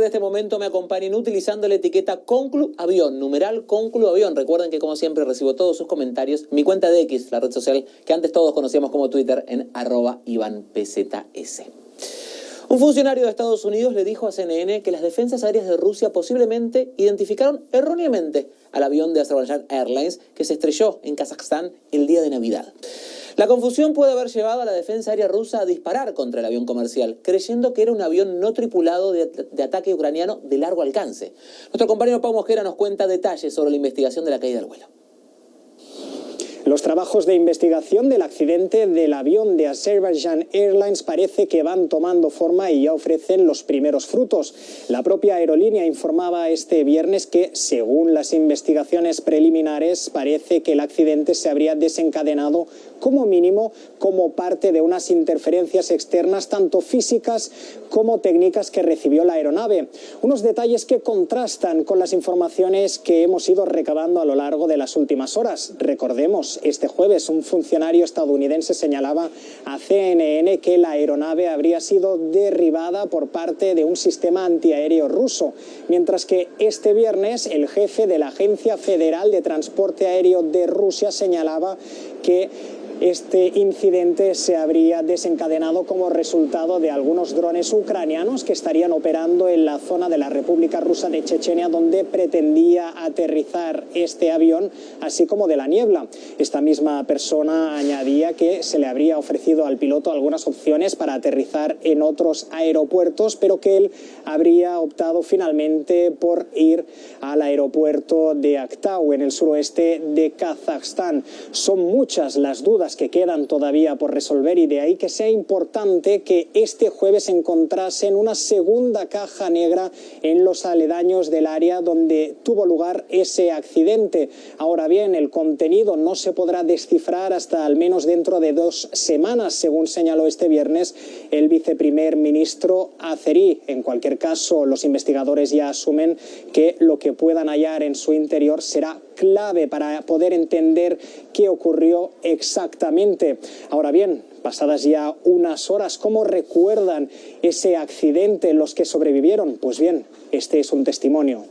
de este momento me acompañen utilizando la etiqueta ConcluAvión, numeral ConcluAvión. Recuerden que como siempre recibo todos sus comentarios. Mi cuenta de X, la red social que antes todos conocíamos como Twitter, en @IvanPZS. Un funcionario de Estados Unidos le dijo a CNN que las defensas aéreas de Rusia posiblemente identificaron erróneamente al avión de Azerbaijan Airlines que se estrelló en Kazajstán el día de Navidad. La confusión puede haber llevado a la defensa aérea rusa a disparar contra el avión comercial, creyendo que era un avión no tripulado de ataque ucraniano de largo alcance. Nuestro compañero Pau Mosquera nos cuenta detalles sobre la investigación de la caída del vuelo. Los trabajos de investigación del accidente del avión de Azerbaijan Airlines parece que van tomando forma y ya ofrecen los primeros frutos. La propia aerolínea informaba este viernes que, según las investigaciones preliminares, parece que el accidente se habría desencadenado como mínimo como parte de unas interferencias externas, tanto físicas como técnicas, que recibió la aeronave. Unos detalles que contrastan con las informaciones que hemos ido recabando a lo largo de las últimas horas. Recordemos, este jueves un funcionario estadounidense señalaba a CNN que la aeronave habría sido derribada por parte de un sistema antiaéreo ruso, mientras que este viernes el jefe de la Agencia Federal de Transporte Aéreo de Rusia señalaba que este incidente se habría desencadenado como resultado de algunos drones ucranianos que estarían operando en la zona de la República Rusa de Chechenia, donde pretendía aterrizar este avión, así como de la niebla. Esta misma persona añadía que se le habría ofrecido al piloto algunas opciones para aterrizar en otros aeropuertos, pero que él habría optado finalmente por ir al aeropuerto de Aktau, en el suroeste de Kazajstán. Son muchas las dudas que quedan todavía por resolver, y de ahí que sea importante que este jueves encontrasen una segunda caja negra en los aledaños del área donde tuvo lugar ese accidente. Ahora bien, el contenido no se podrá descifrar hasta al menos dentro de 2 semanas, según señaló este viernes el viceprimer ministro Azeri. En cualquier caso, los investigadores ya asumen que lo que puedan hallar en su interior será clave para poder entender qué ocurrió exactamente. Ahora bien, pasadas ya unas horas, ¿cómo recuerdan ese accidente los que sobrevivieron? Pues bien, este es un testimonio.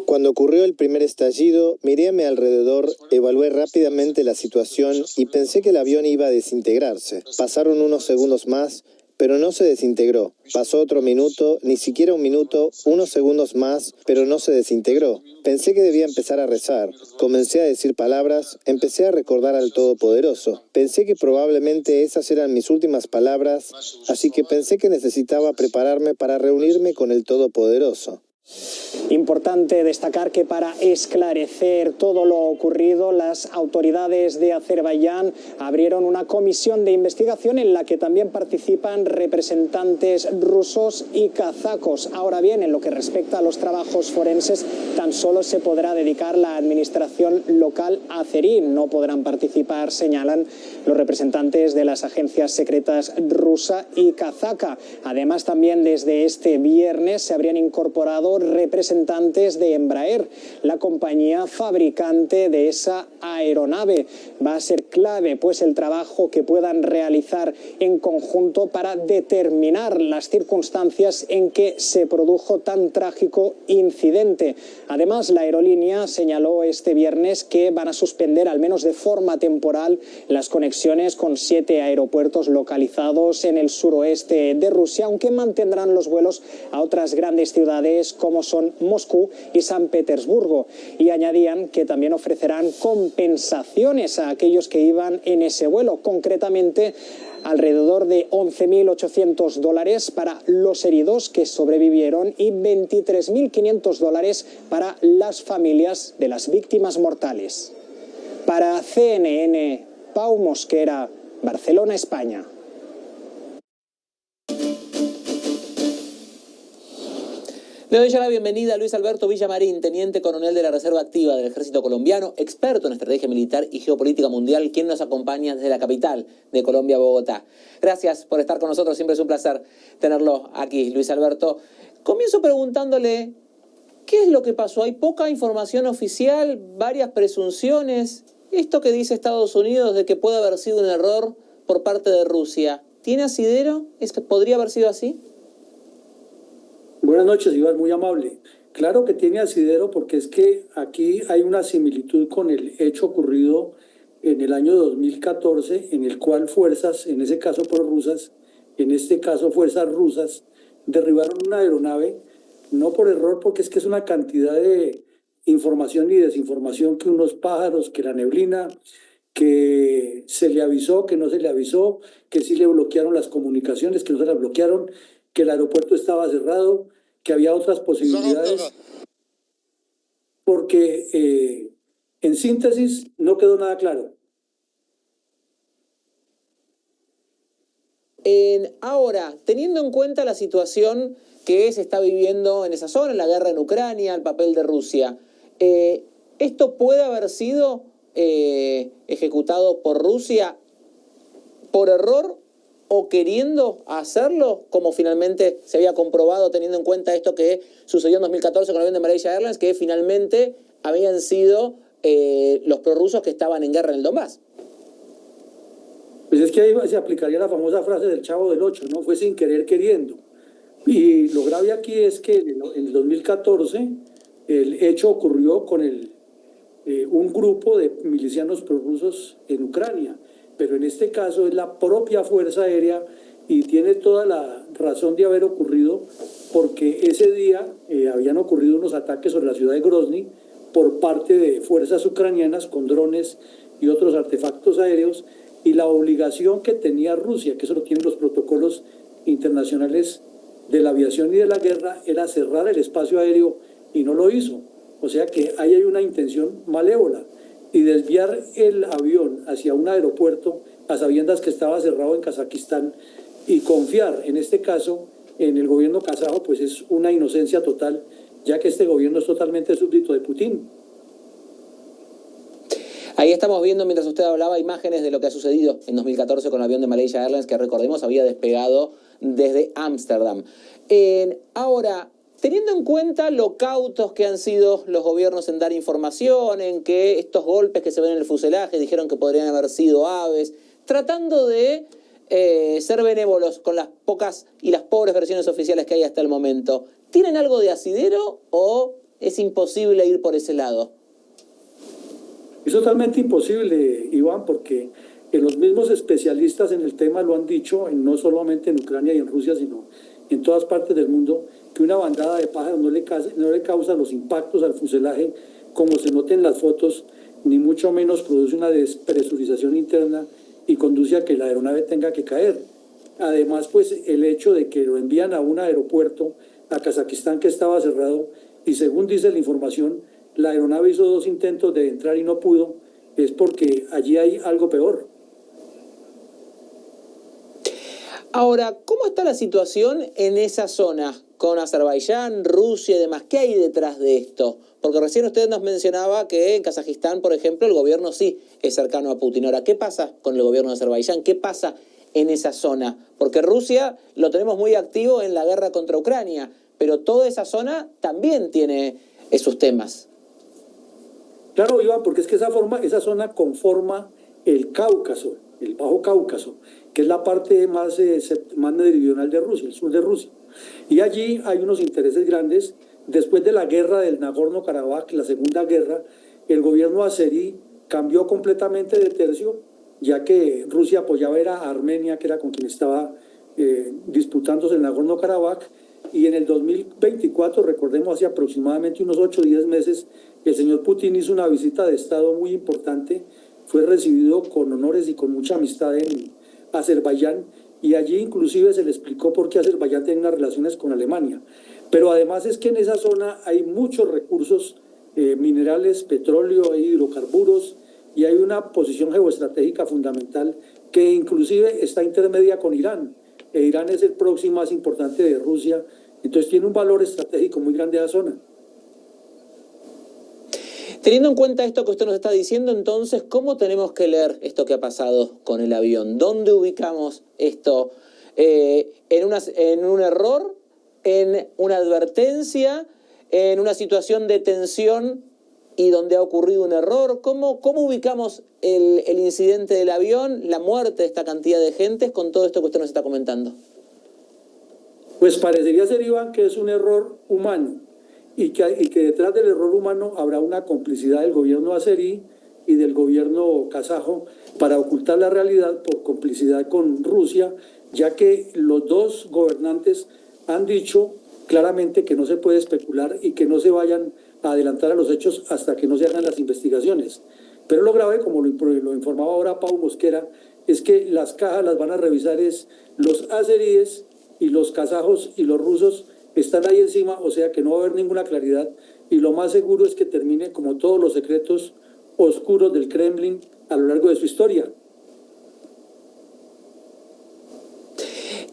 Cuando ocurrió el primer estallido, miré a mi alrededor, evalué rápidamente la situación y pensé que el avión iba a desintegrarse. Pasaron unos segundos más, pero no se desintegró. Pasó otro minuto, ni siquiera un minuto, unos segundos más, pero no se desintegró. Pensé que debía empezar a rezar. Comencé a decir palabras, empecé a recordar al Todopoderoso. Pensé que probablemente esas eran mis últimas palabras, así que pensé que necesitaba prepararme para reunirme con el Todopoderoso. Importante destacar que para esclarecer todo lo ocurrido, las autoridades de Azerbaiyán abrieron una comisión de investigación en la que también participan representantes rusos y kazacos. Ahora bien, en lo que respecta a los trabajos forenses, tan solo se podrá dedicar la administración local azerí. No podrán participar, señalan los representantes de las agencias secretas rusa y kazaca. Además, también desde este viernes se habrían incorporado representantes de Embraer, la compañía fabricante de esa aeronave. Va a ser clave pues el trabajo que puedan realizar en conjunto para determinar las circunstancias en que se produjo tan trágico incidente. Además, la aerolínea señaló este viernes que van a suspender, al menos de forma temporal, las conexiones con 7 aeropuertos localizados en el suroeste de Rusia, aunque mantendrán los vuelos a otras grandes ciudades como son Moscú y San Petersburgo, y añadían que también ofrecerán compensaciones a aquellos que iban en ese vuelo, concretamente alrededor de $11.800 para los heridos que sobrevivieron y $23.500 para las familias de las víctimas mortales. Para CNN, Pau Mosquera, Barcelona, España. Le doy ya la bienvenida a Luis Alberto Villamarín, teniente coronel de la Reserva Activa del Ejército Colombiano, experto en estrategia militar y geopolítica mundial, quien nos acompaña desde la capital de Colombia, Bogotá. Gracias por estar con nosotros, siempre es un placer tenerlo aquí, Luis Alberto. Comienzo preguntándole, ¿qué es lo que pasó? Hay poca información oficial, varias presunciones. Esto que dice Estados Unidos de que puede haber sido un error por parte de Rusia, ¿tiene asidero? ¿Podría haber sido así? Buenas noches, Iván, muy amable. Claro que tiene asidero porque es que aquí hay una similitud con el hecho ocurrido en el año 2014, en el cual fuerzas, en ese caso prorrusas, en este caso fuerzas rusas, derribaron una aeronave, no por error, porque es que es una cantidad de información y desinformación, que unos pájaros, que la neblina, que se le avisó, que no se le avisó, que sí le bloquearon las comunicaciones, que no se las bloquearon, que el aeropuerto estaba cerrado, que había otras posibilidades, porque en síntesis no quedó nada claro. Ahora, teniendo en cuenta la situación que se está viviendo en esa zona, la guerra en Ucrania, el papel de Rusia, ¿esto puede haber sido ejecutado por Rusia por error o queriendo hacerlo, como finalmente se había comprobado, teniendo en cuenta esto que sucedió en 2014 con el avión de Malaysia Airlines, que finalmente habían sido los prorrusos que estaban en guerra en el Donbass? Pues es que ahí se aplicaría la famosa frase del Chavo del Ocho, ¿no? Fue sin querer queriendo. Y lo grave aquí es que en el 2014 el hecho ocurrió con un grupo de milicianos prorrusos en Ucrania, pero en este caso es la propia Fuerza Aérea, y tiene toda la razón de haber ocurrido, porque ese día habían ocurrido unos ataques sobre la ciudad de Grozny por parte de fuerzas ucranianas con drones y otros artefactos aéreos, y la obligación que tenía Rusia, que eso lo tienen los protocolos internacionales de la aviación y de la guerra, era cerrar el espacio aéreo, y no lo hizo. O sea que ahí hay una intención malévola, y desviar el avión hacia un aeropuerto a sabiendas que estaba cerrado en Kazajistán, y confiar en este caso en el gobierno kazajo, pues es una inocencia total, ya que este gobierno es totalmente súbdito de Putin. Ahí estamos viendo, mientras usted hablaba, imágenes de lo que ha sucedido en 2014 con el avión de Malaysia Airlines, que recordemos había despegado desde Ámsterdam. Ahora, teniendo en cuenta lo cautos que han sido los gobiernos en dar información, en que estos golpes que se ven en el fuselaje dijeron que podrían haber sido aves, tratando de ser benévolos con las pocas y las pobres versiones oficiales que hay hasta el momento, ¿tienen algo de asidero o es imposible ir por ese lado? Es totalmente imposible, Iván, porque los mismos especialistas en el tema lo han dicho, no solamente en Ucrania y en Rusia, sino en todas partes del mundo, que una bandada de pájaros no le causa los impactos al fuselaje como se nota en las fotos, ni mucho menos produce una despresurización interna y conduce a que la aeronave tenga que caer. Además, pues el hecho de que lo envían a un aeropuerto, a Kazajistán, que estaba cerrado, y según dice la información, la aeronave hizo 2 intentos de entrar y no pudo, es porque allí hay algo peor. Ahora, ¿cómo está la situación en esa zona con Azerbaiyán, Rusia y demás? ¿Qué hay detrás de esto? Porque recién usted nos mencionaba que en Kazajistán, por ejemplo, el gobierno sí es cercano a Putin. Ahora, ¿qué pasa con el gobierno de Azerbaiyán? ¿Qué pasa en esa zona? Porque Rusia lo tenemos muy activo en la guerra contra Ucrania, pero toda esa zona también tiene esos temas. Claro, Iván, porque es que esa zona conforma el Cáucaso, el Bajo Cáucaso, que es la parte más meridional de Rusia, el sur de Rusia. Y allí hay unos intereses grandes. Después de la guerra del Nagorno-Karabaj, la segunda guerra, el gobierno azerí cambió completamente de tercio, ya que Rusia apoyaba a Armenia, que era con quien estaba disputándose el Nagorno-Karabaj, y en el 2024, recordemos, hace aproximadamente unos 8 o 10 meses, el señor Putin hizo una visita de Estado muy importante, fue recibido con honores y con mucha amistad en Azerbaiyán, y allí inclusive se le explicó por qué Azerbaiyán tenía unas relaciones con Alemania. Pero además es que en esa zona hay muchos recursos minerales, petróleo e hidrocarburos, y hay una posición geoestratégica fundamental que inclusive está intermedia con Irán. Irán es el próximo más importante de Rusia, entonces tiene un valor estratégico muy grande esa zona. Teniendo en cuenta esto que usted nos está diciendo, entonces, ¿cómo tenemos que leer esto que ha pasado con el avión? ¿Dónde ubicamos esto? ¿En un error? ¿En una advertencia? ¿En una situación de tensión y donde ha ocurrido un error? ¿Cómo ubicamos el incidente del avión, la muerte de esta cantidad de gentes con todo esto que usted nos está comentando? Pues parecería ser, Iván, que es un error humano y que detrás del error humano habrá una complicidad del gobierno azerí y del gobierno kazajo para ocultar la realidad por complicidad con Rusia, ya que los dos gobernantes han dicho claramente que no se puede especular y que no se vayan a adelantar a los hechos hasta que no se hagan las investigaciones. Pero lo grave, como lo informaba ahora Pau Mosquera, es que las cajas las van a revisar los azeríes, y los kazajos y los rusos están ahí encima, o sea que no va a haber ninguna claridad, y lo más seguro es que termine como todos los secretos oscuros del Kremlin a lo largo de su historia.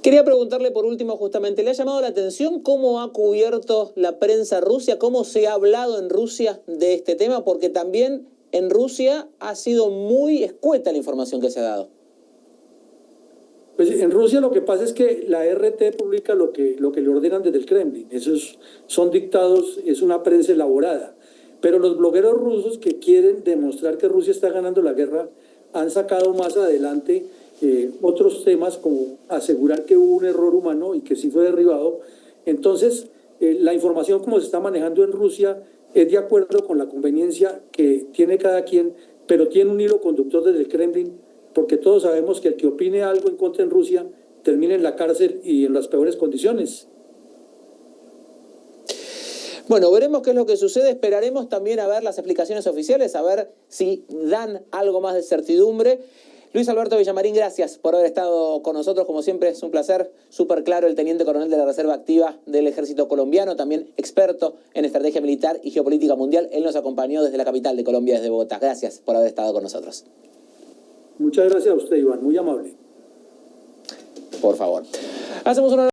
Quería preguntarle por último justamente, ¿le ha llamado la atención cómo ha cubierto la prensa rusa, cómo se ha hablado en Rusia de este tema? Porque también en Rusia ha sido muy escueta la información que se ha dado. Pues en Rusia lo que pasa es que la RT publica lo que le ordenan desde el Kremlin. Esos son dictados, es una prensa elaborada. Pero los blogueros rusos que quieren demostrar que Rusia está ganando la guerra han sacado más adelante otros temas como asegurar que hubo un error humano y que sí fue derribado. Entonces, la información como se está manejando en Rusia es de acuerdo con la conveniencia que tiene cada quien, pero tiene un hilo conductor desde el Kremlin, porque todos sabemos que el que opine algo en contra en Rusia termina en la cárcel y en las peores condiciones. Bueno, veremos qué es lo que sucede, esperaremos también a ver las explicaciones oficiales, a ver si dan algo más de certidumbre. Luis Alberto Villamarín, gracias por haber estado con nosotros, como siempre es un placer, súper claro el teniente coronel de la Reserva Activa del Ejército Colombiano, también experto en estrategia militar y geopolítica mundial. Él nos acompañó desde la capital de Colombia, desde Bogotá. Gracias por haber estado con nosotros. Muchas gracias a usted, Iván, muy amable. Por favor. Hacemos una